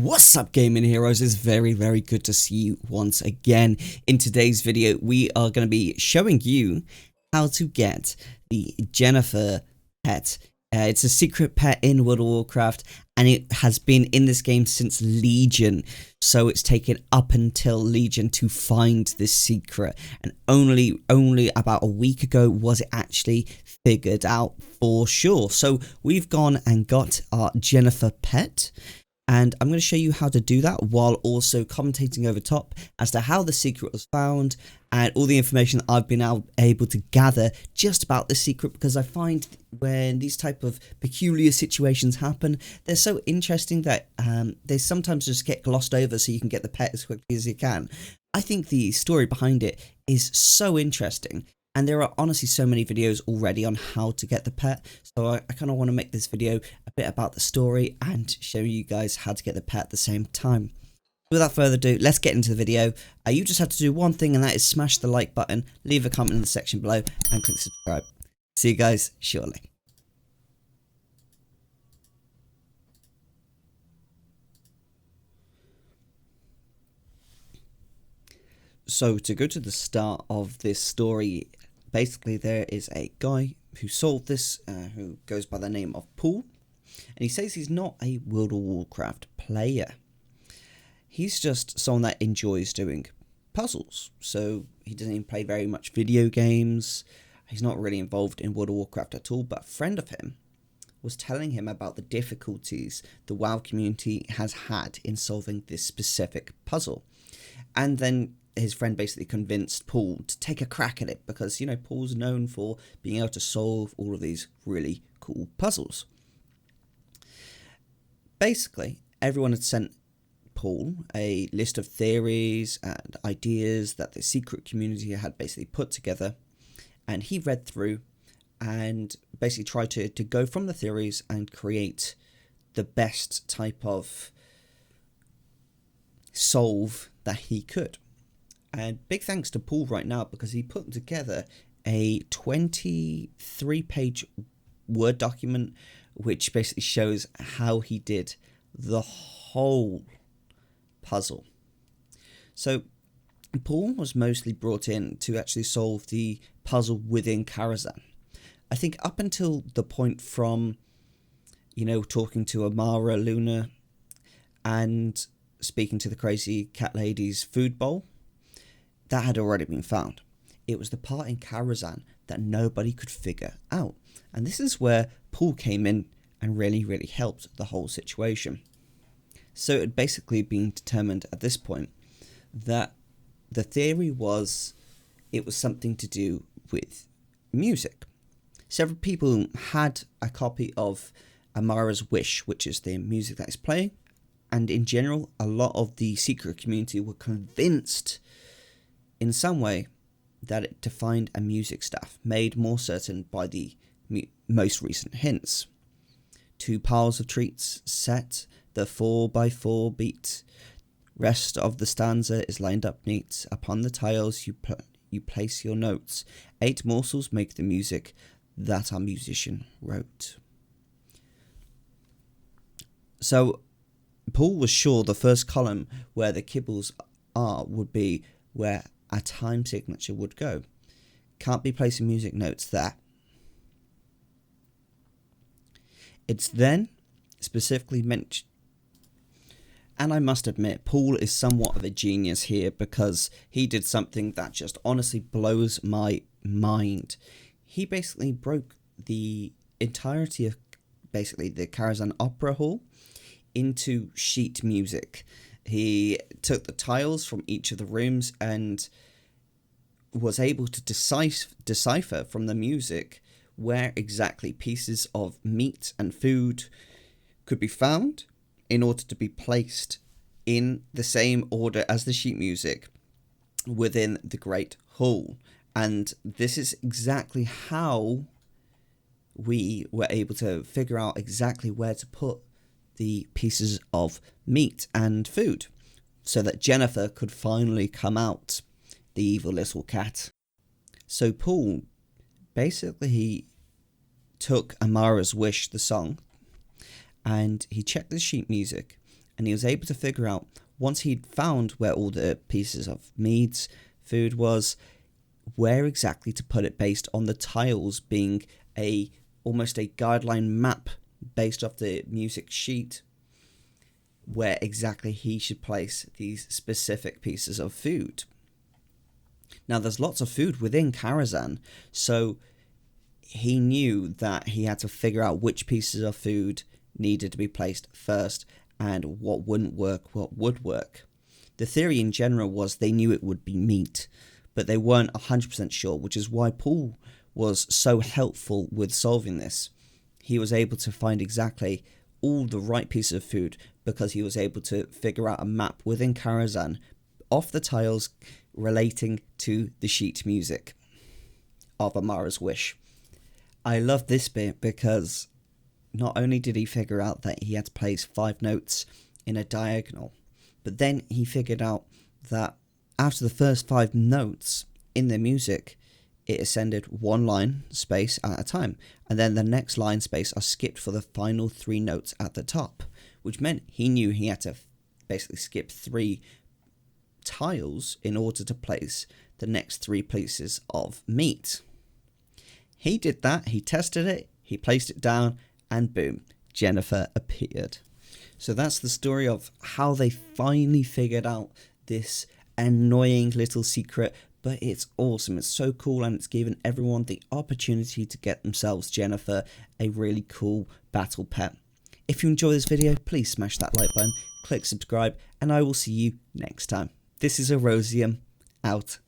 What's up, gaming heroes? It's very good to see you once again. In today's video, we are going to be showing you how to get the Jenafur pet. It's a secret pet in World of Warcraft, and it has been in this game since Legion. So it's taken up until Legion to find this secret, and only about a week ago was it actually figured out for sure. So we've gone and got our Jenafur pet. And I'm going to show you how to do that while also commentating over top as to how the secret was found and all the information that I've been able to gather just about the secret, because I find when these type of peculiar situations happen, they're so interesting that they sometimes just get glossed over so you can get the pet as quickly as you can. I think the story behind it is so interesting. And there are honestly so many videos already on how to get the pet. So I kind of want to make this video a bit about the story and show you guys how to get the pet at the same time. Without further ado, let's get into the video. You just have to do one thing, and that is smash the like button, leave a comment in the section below, and click subscribe. See you guys shortly. So to go to the start of this story, basically there is a guy who solved this, who goes by the name of Paul, and he says he's not a World of Warcraft player. He's just someone that enjoys doing puzzles, so he doesn't even play very much video games. He's not really involved in World of Warcraft at all, but a friend of him was telling him about the difficulties the WoW community has had in solving this specific puzzle. And then his friend basically convinced Paul to take a crack at it because, you know, Paul's known for being able to solve all of these really cool puzzles. Basically, everyone had sent Paul a list of theories and ideas that the secret community had basically put together, and he read through and basically tried to go from the theories and create the best type of solve that he could. And big thanks to Paul right now, because he put together a 23-page Word document which basically shows how he did the whole puzzle. So Paul was mostly brought in to actually solve the puzzle within Karazhan. I think up until the point from, you know, talking to Amara Luna and speaking to the crazy cat lady's food bowl, that had already been found. It was the part in Karazhan that nobody could figure out. And this is where Paul came in and really helped the whole situation. So it had basically been determined at this point that the theory was it was something to do with music. Several people had a copy of Amara's Wish, which is the music that is playing. And in general, a lot of the secret community were convinced in some way that it defined a music staff, made more certain by the most recent hints. 2 piles of treats set the 4x4 beat. Rest of the stanza is lined up neat. Upon the tiles you place your notes. 8 morsels make the music that our musician wrote. So Paul was sure the first column where the kibbles are would be where a time signature would go. Can't be placing music notes there. It's then specifically mentioned, and I must admit, Paul is somewhat of a genius here, because he did something that just honestly blows my mind. He basically broke the entirety of basically the Karazhan Opera Hall into sheet music. He took the tiles from each of the rooms and was able to decipher from the music where exactly pieces of meat and food could be found in order to be placed in the same order as the sheet music within the Great Hall. And this is exactly how we were able to figure out exactly where to put the pieces of meat and food, so that Jenafur could finally come out, the evil little cat. So Paul basically took Amara's Wish, the song, and he checked the sheet music and he was able to figure out, once he'd found where all the pieces of meat, food was, where exactly to put it based on the tiles being almost a guideline map based off the music sheet, where exactly he should place these specific pieces of food. Now, there's lots of food within Karazhan, so he knew that he had to figure out which pieces of food needed to be placed first and what wouldn't work, what would work. The theory in general was they knew it would be meat, but they weren't 100% sure, which is why Paul was so helpful with solving this. He was able to find exactly all the right pieces of food because he was able to figure out a map within Karazhan off the tiles relating to the sheet music of Amara's wish. I love this bit because not only did he figure out that he had to place 5 notes in a diagonal, but then he figured out that after the first 5 notes in the music, it ascended 1 line space at a time, and then the next line space are skipped for the final 3 notes at the top, which meant he knew he had to basically skip 3 tiles in order to place the next 3 pieces of meat. He did that, he tested it, he placed it down, and boom, Jenafur appeared. So that's the story of how they finally figured out this annoying little secret, but it's awesome, it's so cool, and it's given everyone the opportunity to get themselves Jenafur a really cool battle pet. If you enjoy this video, please smash that like button, click subscribe, and I will see you next time. This is Erosium, out.